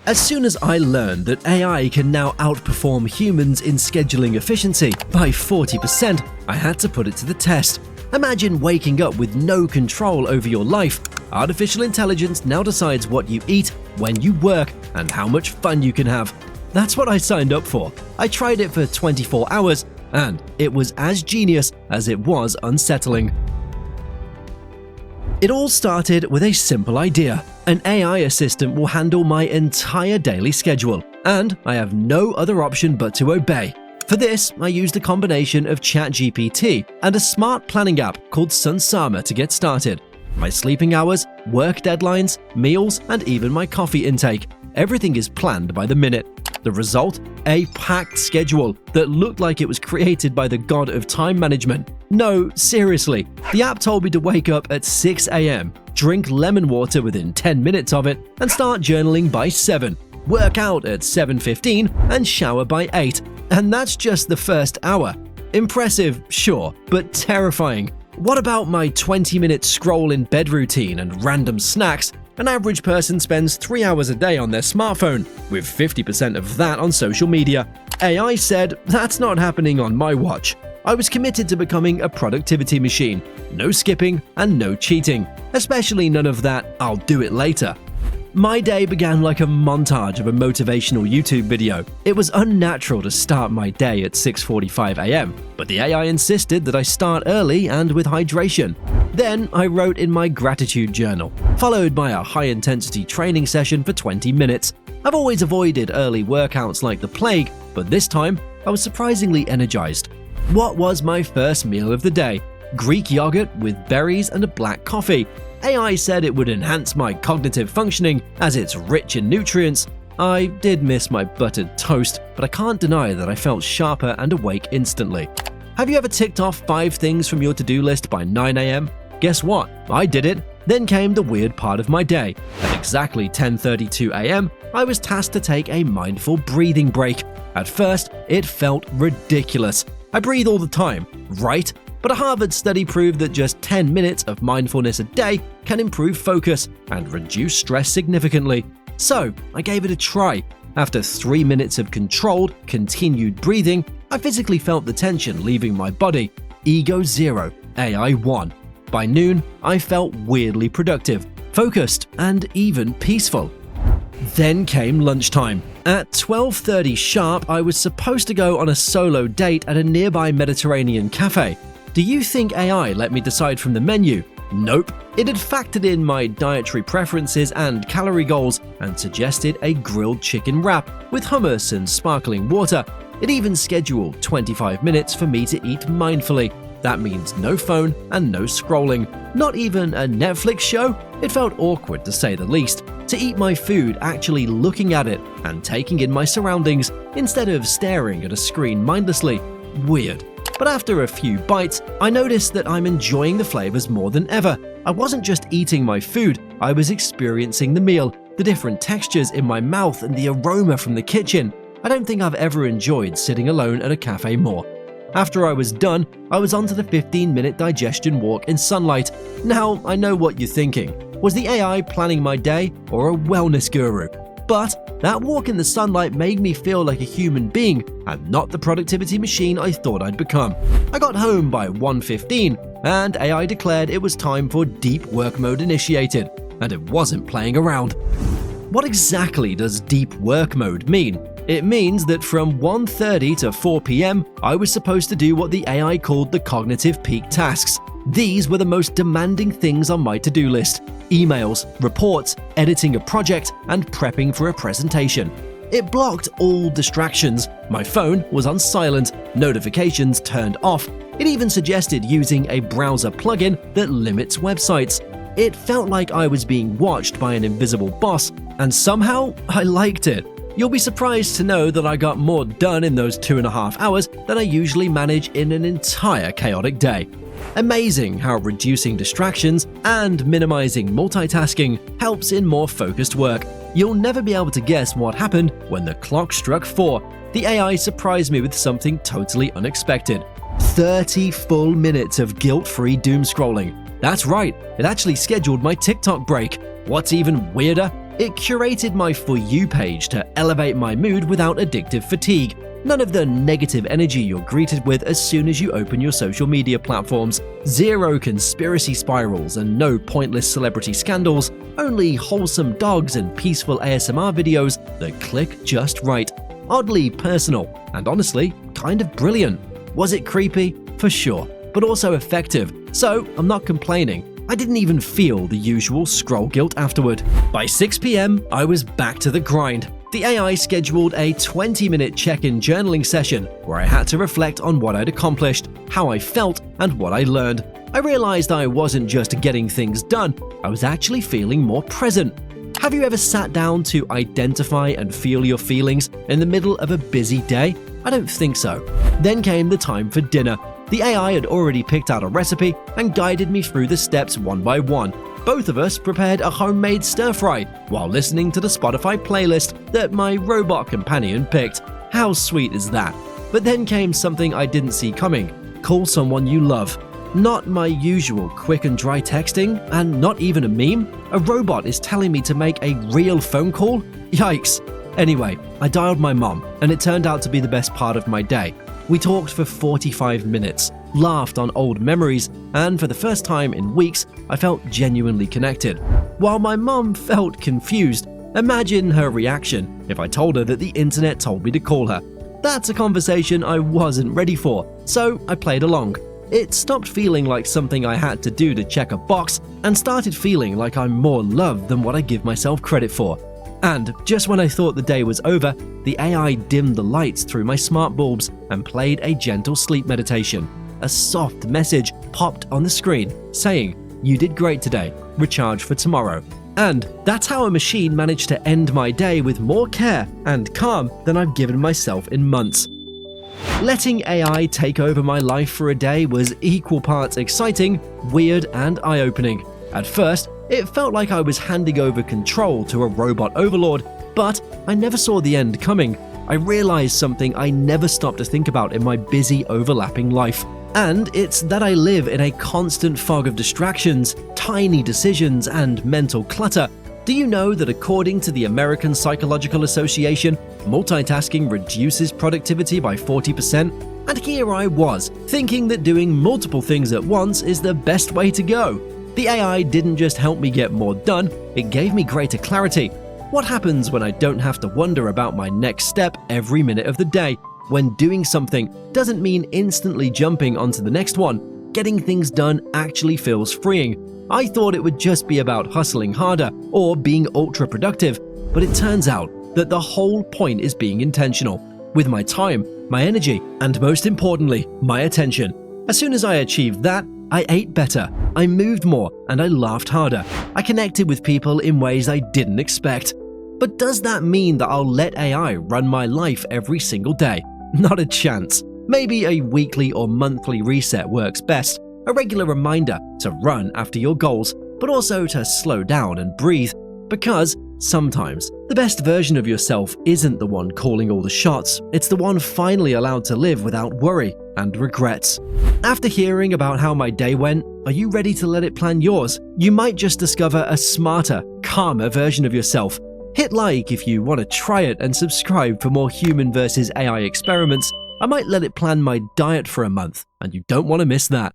As soon as I learned that AI can now outperform humans in scheduling efficiency by 40%, I had to put it to the test. Imagine waking up with no control over your life. Artificial intelligence now decides what you eat, when you work, and how much fun you can have. That's what I signed up for. I tried it for 24 hours, and it was as genius as it was unsettling. It all started with a simple idea. An AI assistant will handle my entire daily schedule, and I have no other option but to obey. For this, I used a combination of ChatGPT and a smart planning app called Sunsama to get started. My sleeping hours, work deadlines, meals, and even my coffee intake. Everything is planned by the minute. The result? A packed schedule that looked like it was created by the god of time management. No, seriously, the app told me to wake up at 6 a.m., drink lemon water within 10 minutes of it, and start journaling by 7, work out at 7:15, and shower by 8. And that's just the first hour. Impressive, sure, but terrifying. What about my 20-minute scroll in bed routine and random snacks? An average person spends 3 hours a day on their smartphone, with 50% of that on social media. AI said, that's not happening on my watch. I was committed to becoming a productivity machine. No skipping and no cheating. Especially none of that, I'll do it later. My day began like a montage of a motivational YouTube video. It was unnatural to start my day at 6:45 a.m., but the AI insisted that I start early and with hydration. Then I wrote in my gratitude journal, followed by a high-intensity training session for 20 minutes. I've always avoided early workouts like the plague, but this time I was surprisingly energized. What was my first meal of the day? Greek yogurt with berries and a black coffee. AI said it would enhance my cognitive functioning as it's rich in nutrients. I did miss my buttered toast, but I can't deny that I felt sharper and awake instantly. Have you ever ticked off 5 things from your to-do list by 9 a.m.? Guess what? I did it. Then came the weird part of my day. At exactly 10:32 a.m., I was tasked to take a mindful breathing break. At first, it felt ridiculous. I breathe all the time, right? But a Harvard study proved that just 10 minutes of mindfulness a day can improve focus and reduce stress significantly. So, I gave it a try. After 3 minutes of controlled, continued breathing, I physically felt the tension leaving my body. Ego 0, AI 1. By noon, I felt weirdly productive, focused, and even peaceful. Then came lunchtime. At 12:30 sharp, I was supposed to go on a solo date at a nearby Mediterranean cafe. Do you think AI let me decide from the menu? Nope. It had factored in my dietary preferences and calorie goals and suggested a grilled chicken wrap with hummus and sparkling water. It even scheduled 25 minutes for me to eat mindfully. That means no phone and no scrolling. Not even a Netflix show? It felt awkward to say the least. To eat my food actually looking at it and taking in my surroundings instead of staring at a screen mindlessly. Weird. But after a few bites, I noticed that I'm enjoying the flavors more than ever. I wasn't just eating my food, I was experiencing the meal, the different textures in my mouth and the aroma from the kitchen. I don't think I've ever enjoyed sitting alone at a cafe more. After I was done, I was onto the 15-minute digestion walk in sunlight. Now, I know what you're thinking. Was the AI planning my day or a wellness guru? But that walk in the sunlight made me feel like a human being and not the productivity machine I thought I'd become. I got home by 1:15 and AI declared it was time for deep work mode initiated, and it wasn't playing around. What exactly does deep work mode mean? It means that from 1:30 to 4 p.m., I was supposed to do what the AI called the cognitive peak tasks. These were the most demanding things on my to-do list: emails, reports, editing a project, and prepping for a presentation. It blocked all distractions. My phone was on silent, notifications turned off. It even suggested using a browser plugin that limits websites. It felt like I was being watched by an invisible boss, and somehow I liked it. You'll be surprised to know that I got more done in those 2.5 hours than I usually manage in an entire chaotic day. Amazing how reducing distractions and minimizing multitasking helps in more focused work. You'll never be able to guess what happened when the clock struck 4. The AI surprised me with something totally unexpected. 30 full minutes of guilt-free doom scrolling. That's right, it actually scheduled my TikTok break. What's even weirder? It curated my For You page to elevate my mood without addictive fatigue. None of the negative energy you're greeted with as soon as you open your social media platforms. Zero conspiracy spirals and no pointless celebrity scandals. Only wholesome dogs and peaceful ASMR videos that click just right. Oddly personal, and honestly, kind of brilliant. Was it creepy? For sure, but also effective, so I'm not complaining. I didn't even feel the usual scroll guilt afterward. By 6 p.m., I was back to the grind. The AI scheduled a 20-minute check-in journaling session where I had to reflect on what I'd accomplished, how I felt, and what I learned. I realized I wasn't just getting things done, I was actually feeling more present. Have you ever sat down to identify and feel your feelings in the middle of a busy day? I don't think so. Then came the time for dinner. The AI had already picked out a recipe and guided me through the steps one by one. Both of us prepared a homemade stir-fry while listening to the Spotify playlist that my robot companion picked. How sweet is that? But then came something I didn't see coming. Call someone you love. Not my usual quick and dry texting, and not even a meme. A robot is telling me to make a real phone call? Yikes. Anyway, I dialed my mom, and it turned out to be the best part of my day. We talked for 45 minutes, laughed on old memories, and for the first time in weeks, I felt genuinely connected. While my mom felt confused, imagine her reaction if I told her that the internet told me to call her. That's a conversation I wasn't ready for, so I played along. It stopped feeling like something I had to do to check a box and started feeling like I'm more loved than what I give myself credit for. And just when I thought the day was over, the AI dimmed the lights through my smart bulbs and played a gentle sleep meditation. A soft message popped on the screen saying, "You did great today, recharge for tomorrow." And that's how a machine managed to end my day with more care and calm than I've given myself in months. Letting AI take over my life for a day was equal parts exciting, weird, and eye-opening. At first, it felt like I was handing over control to a robot overlord, but I never saw the end coming. I realized something I never stopped to think about in my busy, overlapping life. And it's that I live in a constant fog of distractions, tiny decisions, and mental clutter. Do you know that according to the American Psychological Association, multitasking reduces productivity by 40%? And here I was, thinking that doing multiple things at once is the best way to go. The AI didn't just help me get more done, it gave me greater clarity. What happens when I don't have to wonder about my next step every minute of the day? When doing something doesn't mean instantly jumping onto the next one. Getting things done actually feels freeing. I thought it would just be about hustling harder or being ultra productive, but it turns out that the whole point is being intentional with my time, my energy, and most importantly, my attention. As soon as I achieved that, I ate better, I moved more, and I laughed harder. I connected with people in ways I didn't expect. But does that mean that I'll let AI run my life every single day? Not a chance. Maybe a weekly or monthly reset works best, a regular reminder to run after your goals, but also to slow down and breathe. Because sometimes the best version of yourself isn't the one calling all the shots, it's the one finally allowed to live without worry and regrets. After hearing about how my day went, are you ready to let it plan yours? You might just discover a smarter, calmer version of yourself. Hit like if you want to try it and subscribe for more human versus AI experiments. I might let it plan my diet for a month, and you don't want to miss that.